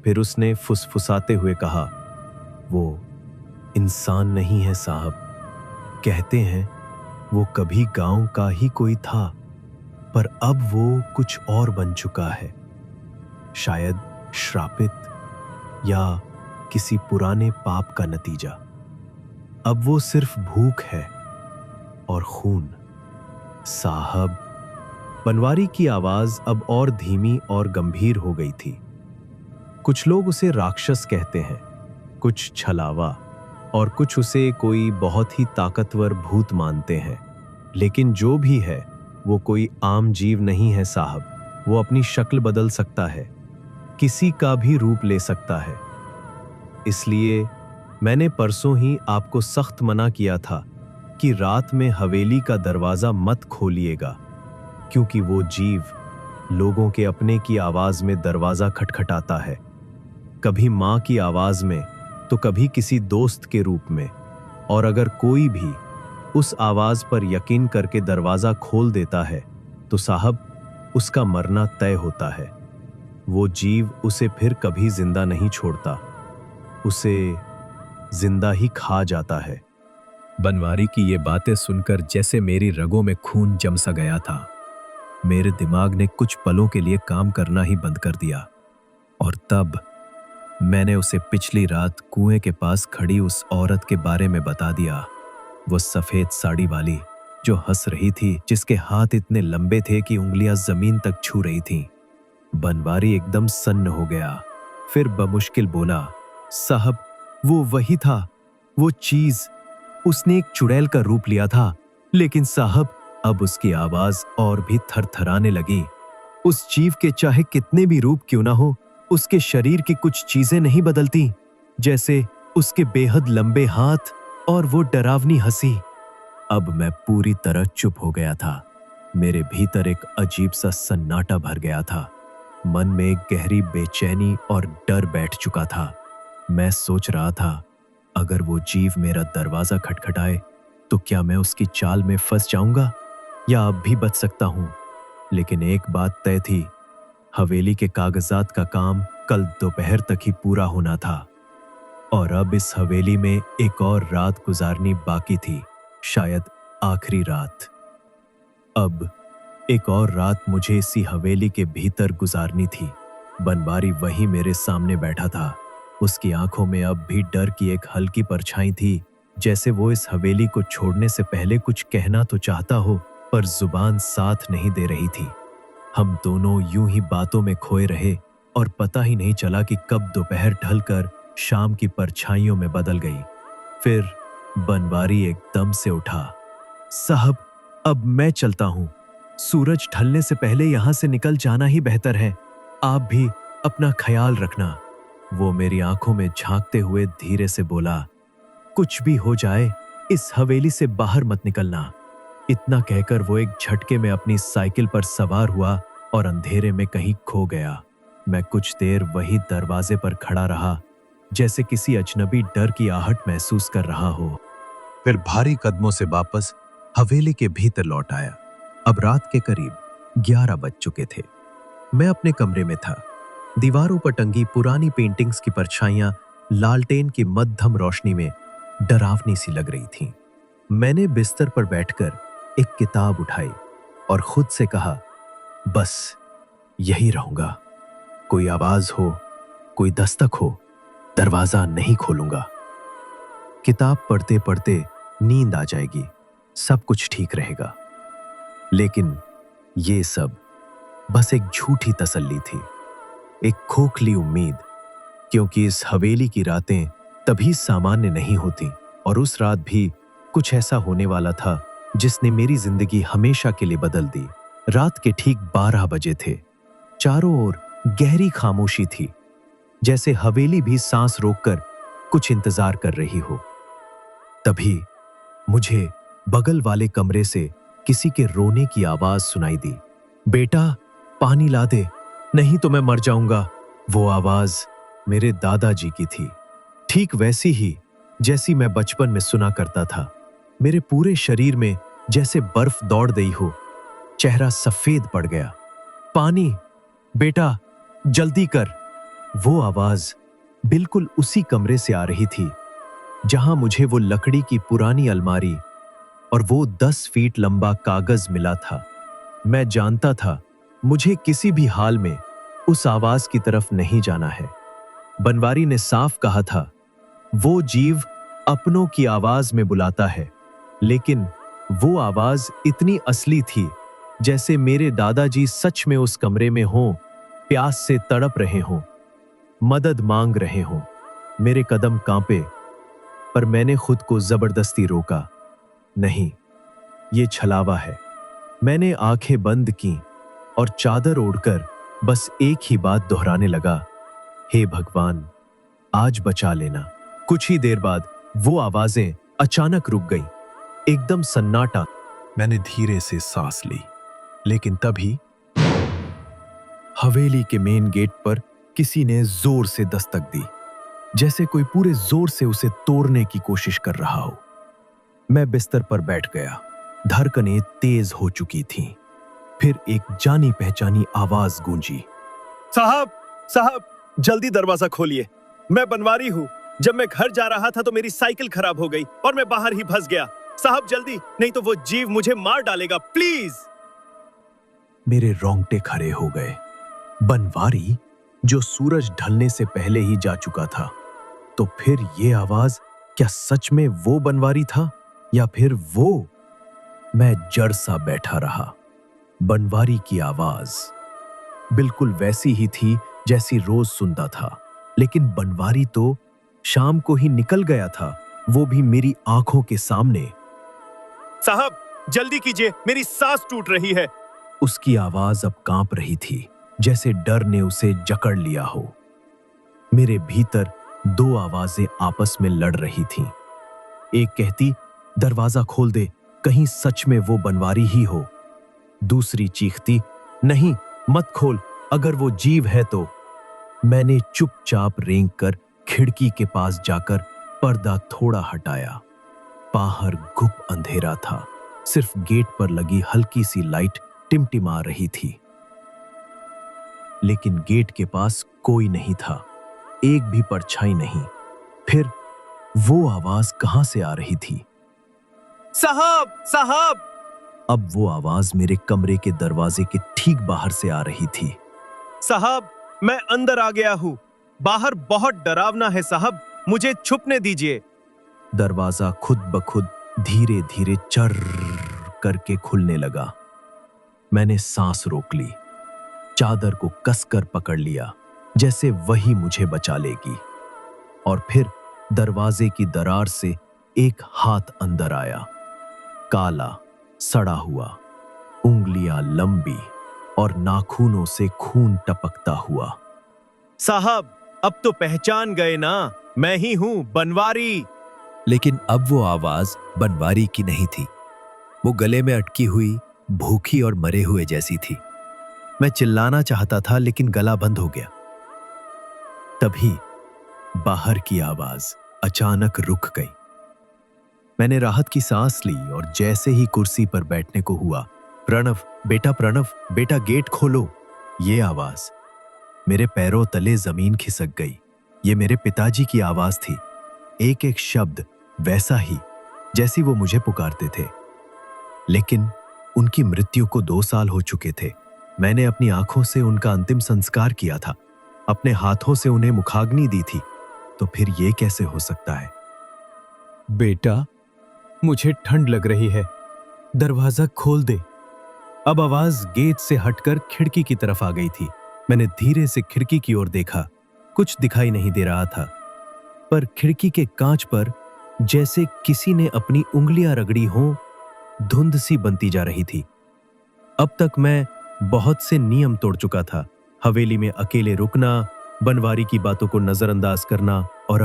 फिर उसने फुसफुसाते हुए कहा, वो इंसान नहीं है साहब। कहते हैं वो कभी गांव का ही कोई था, पर अब वो कुछ और बन चुका है। शायद श्रापित या किसी पुराने पाप का नतीजा। अब वो सिर्फ भूख है और खून। साहब, बनवारी की आवाज अब और धीमी और गंभीर हो गई थी। कुछ लोग उसे राक्षस कहते हैं, कुछ छलावा, और कुछ उसे कोई बहुत ही ताकतवर भूत मानते हैं। लेकिन जो भी है, वो कोई आम जीव नहीं है साहब। वो अपनी शक्ल बदल सकता है, किसी का भी रूप ले सकता है। इसलिए मैंने परसों ही आपको सख्त मना किया था कि रात में हवेली का दरवाजा मत खोलिएगा, क्योंकि वो जीव लोगों के अपने की आवाज में दरवाजा खटखटाता है, कभी मां की आवाज में तो कभी किसी दोस्त के रूप में। और अगर कोई भी उस आवाज पर यकीन करके दरवाजा खोल देता है तो साहब उसका मरना तय होता है। वो जीव उसे फिर कभी जिंदा नहीं छोड़ता, उसे जिंदा ही खा जाता है। बनवारी की ये बातें सुनकर जैसे मेरी रगों में खून जम सा गया था। मेरे दिमाग ने कुछ पलों के लिए काम करना ही बंद कर दिया और तब मैंने उसे पिछली रात कुएं के पास खड़ी उस औरत के बारे में बता दिया। वो सफेद साड़ी वाली जो हंस रही थी, जिसके हाथ इतने लंबे थे कि उंगलियां जमीन तक छू रही थीं। बनवारी एकदम सन्न हो गया, फिर बमुश्किल बोला, साहब वो वही था, वो चीज। उसने एक चुड़ैल का रूप लिया था, लेकिन साहब अब उसकी आवाज और भी थरथराने लगी। उस जीव के चाहे कितने भी रूप क्यों ना हो, उसके शरीर की कुछ चीजें नहीं बदलती, जैसे उसके बेहद लंबे हाथ और वो डरावनी हंसी। अब मैं पूरी तरह चुप हो गया था। मेरे भीतर एक अजीब सा सन्नाटा भर गया था। मन में एक गहरी बेचैनी और डर बैठ चुका था। मैं सोच रहा था, अगर वो जीव मेरा दरवाजा खटखटाए तो क्या मैं उसकी चाल में फंस जाऊंगा या अब भी बच सकता हूं। लेकिन एक बात तय थी, हवेली के कागजात का काम कल दोपहर तक ही पूरा होना था और अब इस हवेली में एक और रात गुजारनी बाकी थी, शायद आखिरी रात। अब एक और रात मुझे इसी हवेली के भीतर गुजारनी थी। बनवारी वहीं मेरे सामने बैठा था। उसकी आंखों में अब भी डर की एक हल्की परछाई थी, जैसे वो इस हवेली को छोड़ने से पहले कुछ कहना तो चाहता हो, पर जुबान साथ नहीं दे रही थी। हम दोनों यूं ही बातों में खोए रहे और पता ही नहीं चला कि कब दोपहर ढलकर शाम की परछाइयों में बदल गई। फिर बनवारी एकदम से उठा, साहब अब मैं चलता हूं, सूरज ढलने से पहले यहां से निकल जाना ही बेहतर है। आप भी अपना ख्याल रखना। वो मेरी आंखों में झांकते हुए धीरे से बोला, कुछ भी हो जाए इस हवेली से बाहर मत निकलना। इतना कहकर वो एक झटके में अपनी साइकिल पर सवार हुआ और अंधेरे में कहीं खो गया। मैं कुछ देर वही दरवाजे पर खड़ा रहा, जैसे किसी अजनबी डर की आहट महसूस कर रहा हो। फिर भारी कदमों से वापस हवेली के भीतर लौट आया। अब रात के करीब 11 बज चुके थे। मैं अपने कमरे में था। दीवारों पर टंगी पुरानी पेंटिंग्स की परछाइयां लालटेन की मध्यम रोशनी में डरावनी सी लग रही थीं। मैंने बिस्तर पर बैठकर एक किताब उठाई और खुद से कहा, बस यही रहूंगा। कोई आवाज हो, कोई दस्तक हो, दरवाजा नहीं खोलूंगा। किताब पढ़ते पढ़ते नींद आ जाएगी, सब कुछ ठीक रहेगा। लेकिन ये सब बस एक झूठी तसल्ली थी, एक खोखली उम्मीद, क्योंकि इस हवेली की रातें तभी सामान्य नहीं होती और उस रात भी कुछ ऐसा होने वाला था जिसने मेरी जिंदगी हमेशा के लिए बदल दी। रात के ठीक 12 बजे थे। चारों ओर गहरी खामोशी थी, जैसे हवेली भी सांस रोककर कुछ इंतजार कर रही हो। तभी मुझे बगल वाले कमरे से किसी के रोने की आवाज सुनाई दी। बेटा पानी ला दे, नहीं तो मैं मर जाऊंगा। वो आवाज मेरे दादाजी की थी, ठीक वैसी ही जैसी मैं बचपन में सुना करता था। मेरे पूरे शरीर में जैसे बर्फ दौड़ गई हो, चेहरा सफेद पड़ गया। पानी बेटा, जल्दी कर। वो आवाज बिल्कुल उसी कमरे से आ रही थी जहां मुझे वो लकड़ी की पुरानी अलमारी और वो 10 फीट लंबा कागज मिला था। मैं जानता था मुझे किसी भी हाल में उस आवाज की तरफ नहीं जाना है। बनवारी ने साफ कहा था, वो जीव अपनों की आवाज में बुलाता है, लेकिन वो आवाज इतनी असली थी जैसे मेरे दादाजी सच में उस कमरे में हों, प्यास से तड़प रहे हों, मदद मांग रहे हों। मेरे कदम कांपे, पर मैंने खुद को जबरदस्ती रोका। नहीं, ये छलावा है। मैंने आंखें बंद की और चादर ओढ़कर बस एक ही बात दोहराने लगा, हे भगवान, आज बचा लेना। कुछ ही देर बाद वो आवाजें अचानक रुक गईं। एकदम सन्नाटा। मैंने धीरे से सांस ली, लेकिन तभी हवेली के मेन गेट पर किसी ने जोर से दस्तक दी, जैसे कोई पूरे जोर से उसे तोड़ने की कोशिश कर रहा हो। मैं बिस्तर पर बैठ गया। धड़कनें तेज हो चुकी थीं। फिर एक जानी पहचानी आवाज गूंजी। साहब, साहब, जल्दी दरवाजा खोलिए। मैं बनवारी हूँ। जब मैं घर जा रहा था तो मेरी साइकिल खराब हो गई और मैं बाहर ही फंस गया। साहब जल्दी, नहीं तो वो जीव मुझे मार डालेगा, प्लीज। मेरे रोंगटे खड़े हो गए। बनवारी, जो सूरज ढलने से पहले ही जा चुका था। तो फिर ये आवाज क्या सच में वो बनवारी था, या फिर वो? मैं जड़ सा बैठा रहा। बनवारी की आवाज बिल्कुल वैसी ही थी जैसी रोज सुनता था, लेकिन बनवारी तो शाम को ही निकल गया था, वो भी मेरी आंखों के सामने। साहब जल्दी कीजिए, मेरी सांस टूट रही है। उसकी आवाज अब कांप रही थी, जैसे डर ने उसे जकड़ लिया हो। मेरे भीतर दो आवाजें आपस में लड़ रही थीं। एक कहती, दरवाजा खोल दे, कहीं सच में वो बनवारी ही हो। दूसरी चीखती, नहीं मत खोल, अगर वो जीव है तो। मैंने चुपचाप रेंग कर खिड़की के पास जाकर पर्दा थोड़ा हटाया। बाहर गुप अंधेरा था, सिर्फ गेट पर लगी हल्की सी लाइट टिमटिमा रही थी। लेकिन गेट के पास कोई नहीं था, एक भी परछाई नहीं। फिर वो आवाज कहां से आ रही थी? साहब, साहब। अब वो आवाज मेरे कमरे के दरवाजे के ठीक बाहर से आ रही थी। साहब मैं अंदर आ गया हूँ। बाहर बहुत डरावना है साहब, मुझे छुपने दीजिए। दरवाजा खुद ब खुद धीरे धीरे चर करके खुलने लगा। मैंने सांस रोक ली, चादर को कसकर पकड़ लिया, जैसे वही मुझे बचा लेगी। और फिर दरवाजे की दरार से एक हाथ अंदर आया, काला, सड़ा हुआ, उंगलियां लंबी और नाखूनों से खून टपकता हुआ। साहब अब तो पहचान गए ना, मैं ही हूँ बनवारी। लेकिन अब वो आवाज बनवारी की नहीं थी। वो गले में अटकी हुई, भूखी और मरे हुए जैसी थी। मैं चिल्लाना चाहता था, लेकिन गला बंद हो गया। तभी बाहर की आवाज अचानक रुक गई। मैंने राहत की सांस ली और जैसे ही कुर्सी पर बैठने को हुआ, प्रणव, प्रणव, बेटा गेट खोलो। ये आवाज, मेरे पैरों तले जमीन खिसक गई। ये मेरे पिताजी की आवाज थी। एक एक शब्द वैसा ही जैसी वो मुझे पुकारते थे। लेकिन उनकी मृत्यु को 2 साल हो चुके थे। मैंने अपनी आंखों से उनका अंतिम संस्कार किया था, अपने हाथों से उन्हें मुखाग्नि दी थी। तो फिर ये कैसे हो सकता है? बेटा, मुझे ठंड लग रही है, दरवाजा खोल दे। अब आवाज गेट से हटकर खिड़की की तरफ आ गई थी। मैंने धीरे से खिड़की की ओर देखा। कुछ दिखाई नहीं दे रहा था, पर खिड़की के कांच पर जैसे किसी ने अपनी उंगलियां रगड़ी हों, धुंध सी बनती जा रही थी। अब तक मैं बहुत से नियम तोड़ चुका था। हवेली में अकेले रुकना, बनवारी की बातों को नजरअंदाज करना, और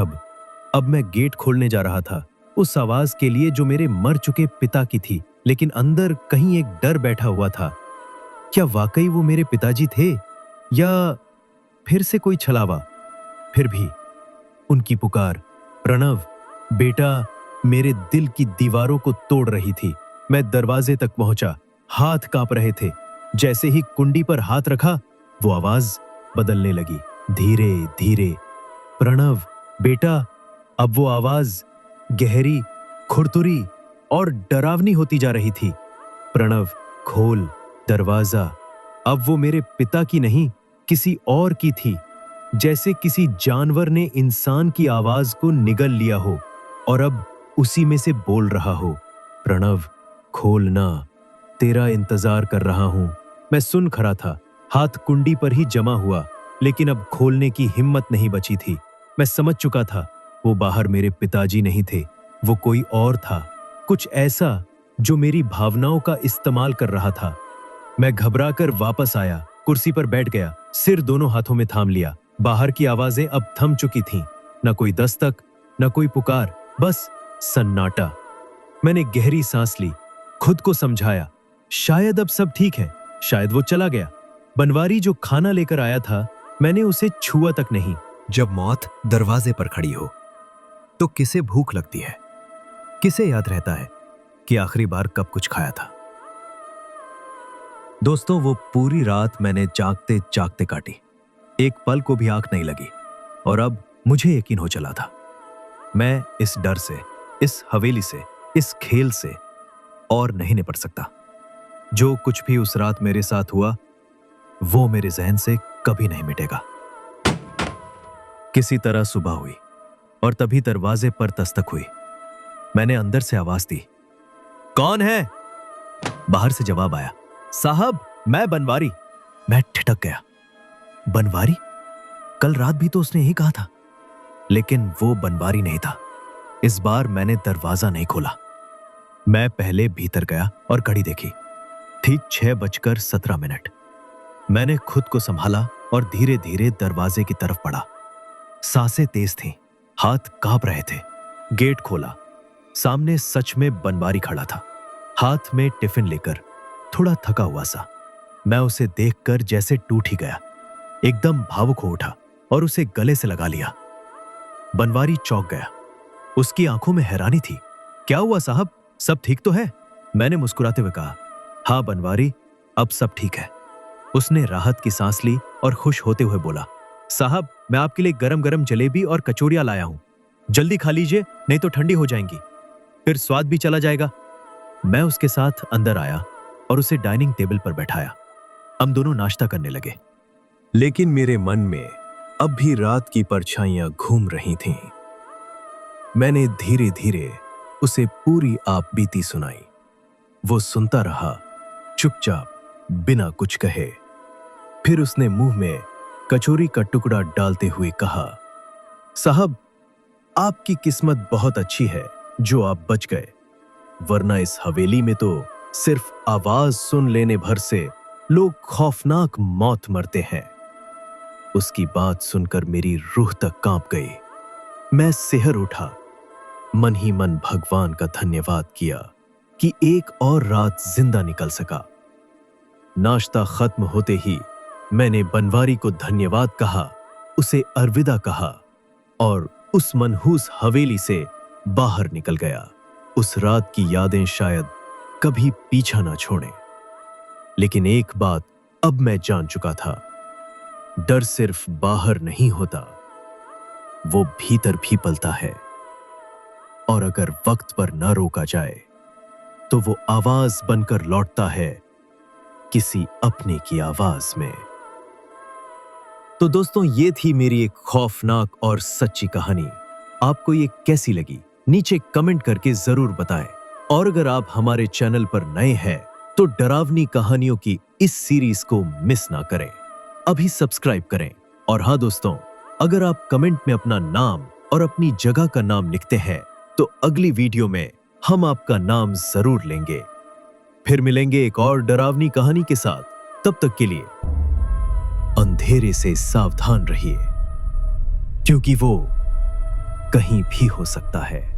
अब मैं गेट खोलने जा रहा था, उस आवाज के लिए जो मेरे मर चुके पिता की थी। लेकिन अंदर कहीं एक डर बैठा हुआ था। क्या वाकई वो मेरे पिताजी थे, या फिर से कोई छलावा? फिर भी उनकी पुकार, प्रणव, बेटा, मेरे दिल की दीवारों को तोड़ रही थी। मैं दरवाजे तक पहुंचा, हाथ कांप रहे थे। जैसे ही कुंडी पर हाथ रखा, वो आवाज बदलने लगी, धीरे धीरे। प्रणव, बेटा। अब वो आवाज गहरी, खुरदुरी और डरावनी होती जा रही थी। प्रणव, खोल दरवाजा। अब वो मेरे पिता की नहीं, किसी और की थी। जैसे किसी जानवर ने इंसान की आवाज को निगल लिया हो और अब उसी में से बोल रहा हो, प्रणव, खोलना, तेरा इंतजार कर रहा हूं। मैं सुन खड़ा था, हाथ कुंडी पर ही जमा हुआ, लेकिन अब खोलने की हिम्मत नहीं बची थी। मैं समझ चुका था, वो बाहर मेरे पिताजी नहीं थे, वो कोई और था, कुछ ऐसा जो मेरी भावनाओं का इस्तेमाल कर रहा था। मैं घबराकर वापस आया, कुर्सी पर बैठ गया, सिर दोनों हाथों में थाम लिया। बाहर की आवाजें अब थम चुकी थीं, न कोई दस्तक, न कोई पुकार, बस सन्नाटा। मैंने गहरी सांस ली, खुद को समझाया, शायद अब सब ठीक है, शायद वो चला गया। बनवारी जो खाना लेकर आया था, मैंने उसे छुआ तक नहीं। जब मौत दरवाजे पर खड़ी हो तो किसे भूख लगती है? किसे याद रहता है कि आखिरी बार कब कुछ खाया था? दोस्तों, वो पूरी रात मैंने जागते जागते काटी। एक पल को भी आंख नहीं लगी और अब मुझे यकीन हो चला था, मैं इस डर से, इस हवेली से, इस खेल से और नहीं निपट सकता। जो कुछ भी उस रात मेरे साथ हुआ, वो मेरे जहन से कभी नहीं मिटेगा। किसी तरह सुबह हुई और तभी दरवाजे पर दस्तक हुई। मैंने अंदर से आवाज दी, कौन है? बाहर से जवाब आया, साहब, मैं बनवारी। मैं ठिठक गया। बनवारी? कल रात भी तो उसने यही कहा था। लेकिन वो बनवारी नहीं था। इस बार मैंने दरवाजा नहीं खोला। मैं पहले भीतर गया और घड़ी देखी। ठीक 6:17। मैंने खुद को संभाला और धीरे धीरे दरवाजे की तरफ बढ़ा। सांसें तेज थीं, हाथ कांप रहे थे। गेट खोला। सामने सच में बनवारी खड़ा था, हाथ में टिफिन लेकर, थोड़ा थका हुआ सा। मैं उसे देखकर जैसे टूट ही गया, एकदम भावुक हो उठा और उसे गले से लगा लिया। बनवारी चौंक गया। उसकी आंखों में हैरानी थी। क्या हुआ साहब, सब ठीक तो है? मैंने मुस्कुराते हुए कहा, हाँ बनवारी, अब सब ठीक है। उसने राहत की सांस ली और खुश होते हुए बोला, साहब, मैं आपके लिए गरम गरम जलेबी और कचौड़ियां लाया हूं। जल्दी खा लीजिए, नहीं तो ठंडी हो जाएंगी, फिर स्वाद भी चला जाएगा। मैं उसके साथ अंदर आया और उसे डाइनिंग टेबल पर बैठाया। हम दोनों नाश्ता करने लगे। लेकिन मेरे मन में अब भी रात की परछाइयां घूम रही थीं। मैंने धीरे धीरे उसे पूरी आप बीती सुनाई। वो सुनता रहा, चुपचाप, बिना कुछ कहे। फिर उसने मुंह में कचौरी का टुकड़ा डालते हुए कहा, साहब, आपकी किस्मत बहुत अच्छी है जो आप बच गए, वरना इस हवेली में तो सिर्फ आवाज सुन लेने भर से लोग खौफनाक मौत मरते हैं। उसकी बात सुनकर मेरी रूह तक कांप गई। मैं सिहर उठा, मन ही मन भगवान का धन्यवाद किया कि एक और रात जिंदा निकल सका। नाश्ता खत्म होते ही मैंने बनवारी को धन्यवाद कहा, उसे अलविदा कहा और उस मनहूस हवेली से बाहर निकल गया। उस रात की यादें शायद कभी पीछा ना छोड़ें। लेकिन एक बात अब मैं जान चुका था, डर सिर्फ बाहर नहीं होता, वो भीतर भी पलता है। और अगर वक्त पर ना रोका जाए तो वो आवाज बनकर लौटता है किसी अपने की आवाज में। तो दोस्तों, ये थी मेरी एक खौफनाक और सच्ची कहानी। आपको ये कैसी लगी नीचे कमेंट करके जरूर बताएं। और अगर आप हमारे चैनल पर नए हैं तो डरावनी कहानियों की इस सीरीज को मिस ना करें, अभी सब्सक्राइब करें। और हाँ दोस्तों, अगर आप कमेंट में अपना नाम और अपनी जगह का नाम लिखते हैं तो अगली वीडियो में हम आपका नाम जरूर लेंगे। फिर मिलेंगे एक और डरावनी कहानी के साथ। तब तक के लिए अंधेरे से सावधान रहिए, क्योंकि वो कहीं भी हो सकता है।